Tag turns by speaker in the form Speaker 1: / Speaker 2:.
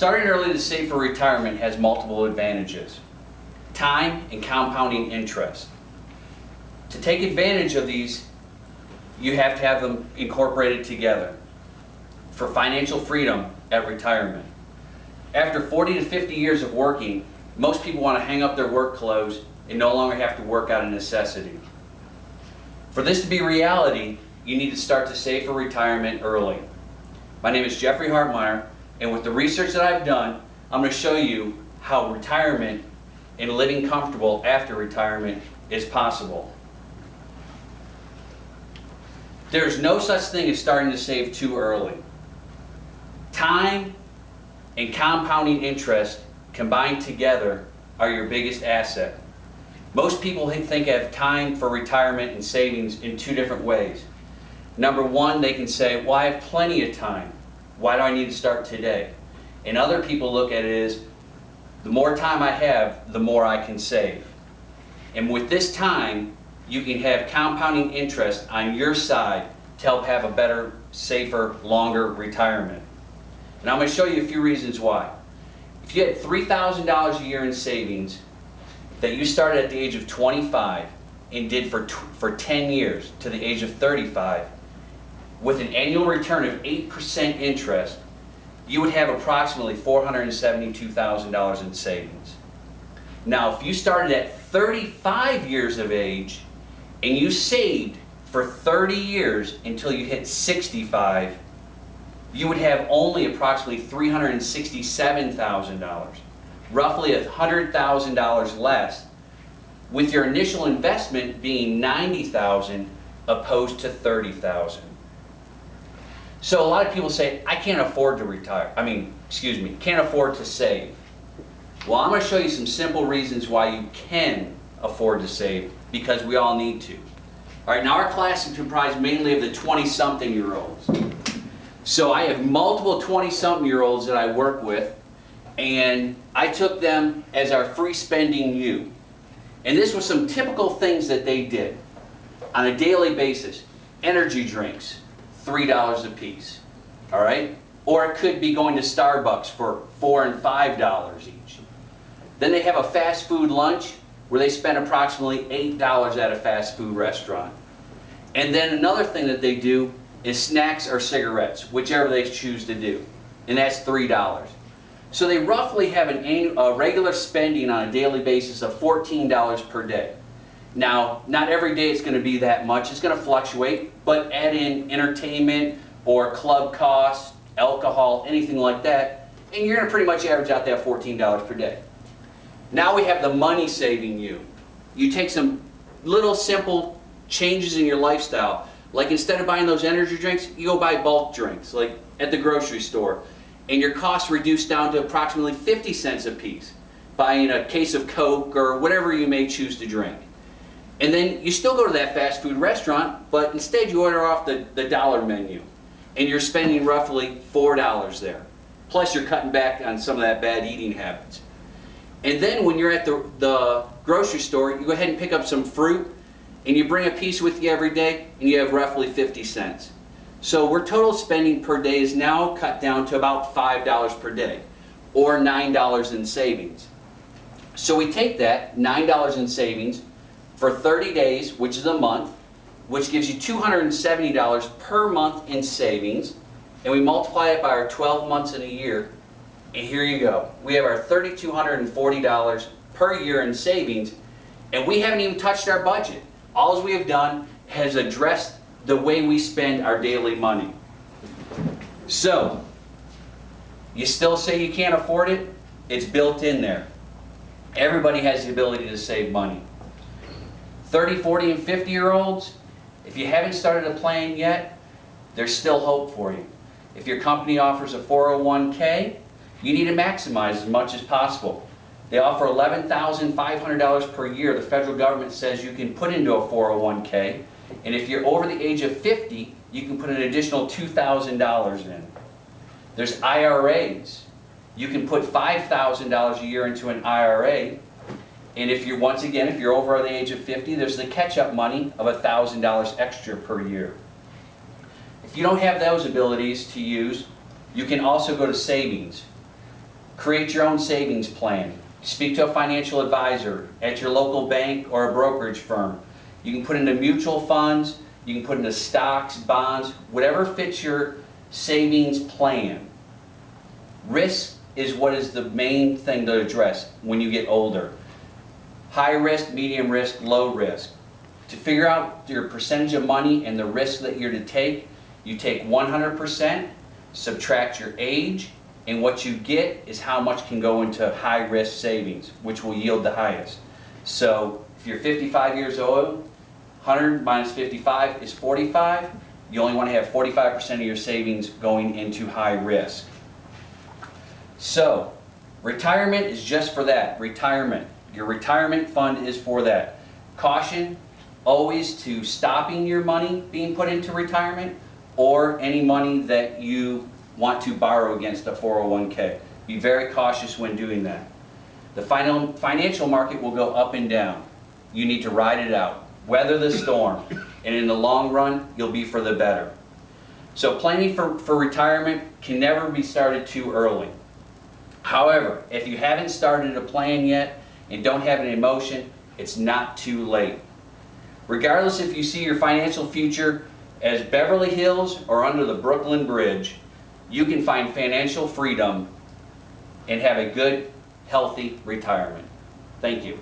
Speaker 1: Starting early to save for retirement has multiple advantages. Time and compounding interest. To take advantage of these, you have to have them incorporated together for financial freedom at retirement. After 40 to 50 years of working, most people want to hang up their work clothes and no longer have to work out of necessity. For this to be reality, you need to start to save for retirement early. My name is Jeffrey Hartmeyer, and with the research that I've done, I'm going to show you how retirement and living comfortable after retirement is possible. There's no such thing as starting to save too early. Time and compounding interest combined together are your biggest asset. Most people think of time for retirement and savings in two different ways. Number one, they can say, well, I have plenty of time. Why do I need to start today? And other people look at it as, the more time I have, the more I can save. And with this time, you can have compounding interest on your side to help have a better, safer, longer retirement. And I'm going to show you a few reasons why. If you had $3,000 a year in savings that you started at the age of 25 and did for 10 years to the age of 35, with an annual return of 8% interest, you would have approximately $472,000 in savings. Now, if you started at 35 years of age and you saved for 30 years until you hit 65, you would have only approximately $367,000, roughly $100,000 less, with your initial investment being $90,000 opposed to $30,000. So a lot of people say, I can't afford to retire. Can't afford to save. Well, I'm going to show you some simple reasons why you can afford to save, because we all need to. All right, now our class is comprised mainly of the 20-something-year-olds. So I have multiple 20-something-year-olds that I work with, and I took them as our free spending you. And this was some typical things that they did on a daily basis. Energy drinks, $3 a piece, all right? Or it could be going to Starbucks for $4 and $5 each. Then they have a fast food lunch where they spend approximately $8 at a fast food restaurant. And then another thing that they do is snacks or cigarettes, whichever they choose to do, and that's $3. So they roughly have a regular spending on a daily basis of $14 per day. Now, not every day it's going to be that much. It's going to fluctuate, but add in entertainment or club costs, alcohol, anything like that, and you're going to pretty much average out that $14 per day. Now we have the money saving you. You take some little simple changes in your lifestyle. Like instead of buying those energy drinks, you go buy bulk drinks, like at the grocery store. And your costs reduce down to approximately 50 cents a piece, buying a case of Coke or whatever you may choose to drink. And then you still go to that fast food restaurant, but instead you order off the dollar menu. And you're spending roughly $4 there. Plus you're cutting back on some of that bad eating habits. And then when you're at the grocery store, you go ahead and pick up some fruit, and you bring a piece with you every day, and you have roughly 50 cents. So our total spending per day is now cut down to about $5 per day, or $9 in savings. So we take that $9 in savings for 30 days, which is a month, which gives you $270 per month in savings, and we multiply it by our 12 months in a year, and here you go. We have our $3,240 per year in savings, and we haven't even touched our budget. All we have done has addressed the way we spend our daily money. So, you still say you can't afford it? It's built in there. Everybody has the ability to save money. 30, 40, and 50-year-olds, if you haven't started a plan yet, there's still hope for you. If your company offers a 401k, you need to maximize as much as possible. They offer $11,500 per year. The federal government says you can put into a 401k. And if you're over the age of 50, you can put an additional $2,000 in. There's IRAs. You can put $5,000 a year into an IRA. And if you're, once again, if you're over the age of 50, there's the catch-up money of $1,000 extra per year. If you don't have those abilities to use, you can also go to savings. Create your own savings plan. Speak to a financial advisor at your local bank or a brokerage firm. You can put into mutual funds, you can put into stocks, bonds, whatever fits your savings plan. Risk is what is the main thing to address when you get older. High risk, medium risk, low risk. To figure out your percentage of money and the risk that you're to take, you take 100%, subtract your age, and what you get is how much can go into high risk savings, which will yield the highest. So if you're 55 years old, 100 minus 55 is 45. You only want to have 45% of your savings going into high risk. So retirement is just for that, retirement. Your retirement fund is for that. Caution always to stopping your money being put into retirement or any money that you want to borrow against a 401k. Be very cautious when doing that. The financial market will go up and down. You need to ride it out, weather the storm, and in the long run, you'll be for the better. So planning for retirement can never be started too early. However, if you haven't started a plan yet and don't have an emotion, it's not too late. Regardless if you see your financial future as Beverly Hills or under the Brooklyn Bridge, you can find financial freedom and have a good, healthy retirement. Thank you.